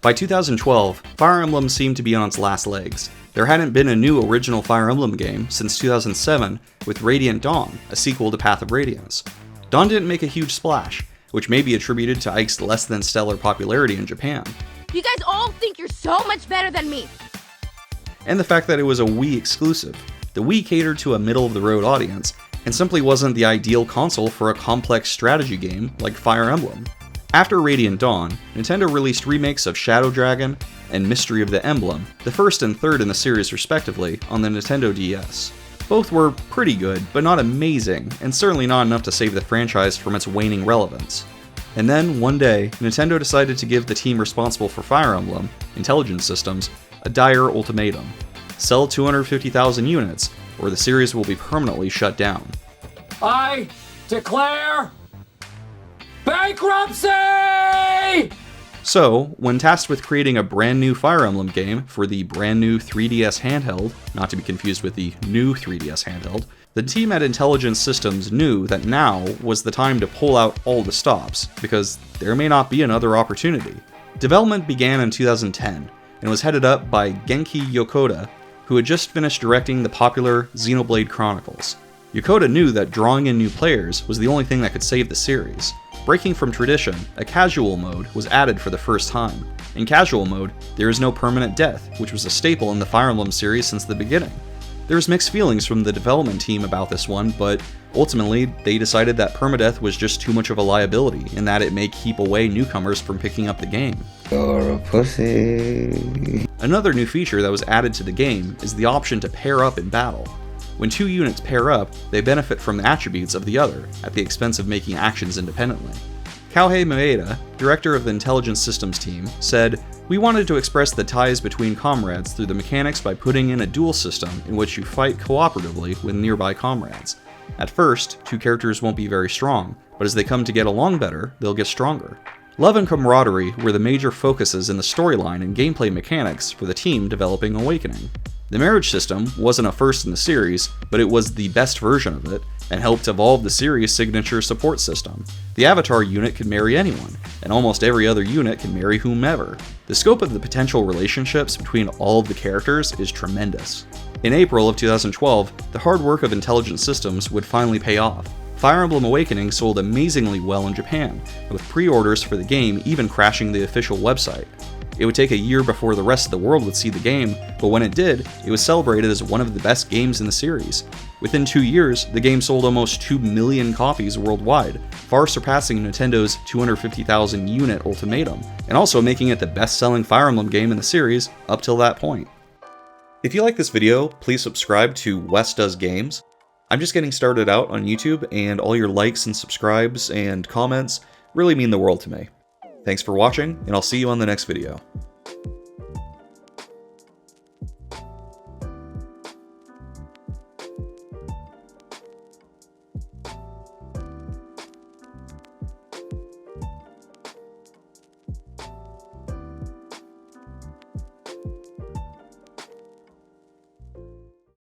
By 2012, Fire Emblem seemed to be on its last legs. There hadn't been a new original Fire Emblem game since 2007 with Radiant Dawn, a sequel to Path of Radiance. Dawn didn't make a huge splash, which may be attributed to Ike's less than stellar popularity in Japan. You guys all think you're so much better than me! And the fact that it was a Wii exclusive. The Wii catered to a middle-of-the-road audience, and simply wasn't the ideal console for a complex strategy game like Fire Emblem. After Radiant Dawn, Nintendo released remakes of Shadow Dragon and Mystery of the Emblem, the first and third in the series respectively, on the Nintendo DS. Both were pretty good, but not amazing, and certainly not enough to save the franchise from its waning relevance. And then, one day, Nintendo decided to give the team responsible for Fire Emblem, Intelligent Systems, a dire ultimatum. Sell 250,000 units, or the series will be permanently shut down. I declare bankruptcy! So, when tasked with creating a brand new Fire Emblem game for the brand new 3DS handheld, not to be confused with the new 3DS handheld, the team at Intelligent Systems knew that now was the time to pull out all the stops, because there may not be another opportunity. Development began in 2010, and was headed up by Genki Yokota, who had just finished directing the popular Xenoblade Chronicles. Yokota knew that drawing in new players was the only thing that could save the series. Breaking from tradition, a casual mode was added for the first time. In casual mode, there is no permanent death, which was a staple in the Fire Emblem series since the beginning. There was mixed feelings from the development team about this one, but ultimately they decided that permadeath was just too much of a liability, and that it may keep away newcomers from picking up the game. You're a pussy. Another new feature that was added to the game is the option to pair up in battle. When two units pair up, they benefit from the attributes of the other, at the expense of making actions independently. Kouhei Maeda, director of the Intelligent Systems team, said, "We wanted to express the ties between comrades through the mechanics by putting in a duel system in which you fight cooperatively with nearby comrades. At first, two characters won't be very strong, but as they come to get along better, they'll get stronger." Love and camaraderie were the major focuses in the storyline and gameplay mechanics for the team developing Awakening. The marriage system wasn't a first in the series, but it was the best version of it, and helped evolve the series' signature support system. The Avatar unit can marry anyone, and almost every other unit can marry whomever. The scope of the potential relationships between all of the characters is tremendous. In April of 2012, the hard work of Intelligent Systems would finally pay off. Fire Emblem Awakening sold amazingly well in Japan, with pre-orders for the game even crashing the official website. It would take a year before the rest of the world would see the game, but when it did, it was celebrated as one of the best games in the series. Within 2 years, the game sold almost 2 million copies worldwide, far surpassing Nintendo's 250,000 unit ultimatum, and also making it the best-selling Fire Emblem game in the series up till that point. If you like this video, please subscribe to Wes Does Games. I'm just getting started out on YouTube, and all your likes and subscribes and comments really mean the world to me. Thanks for watching, and I'll see you on the next video.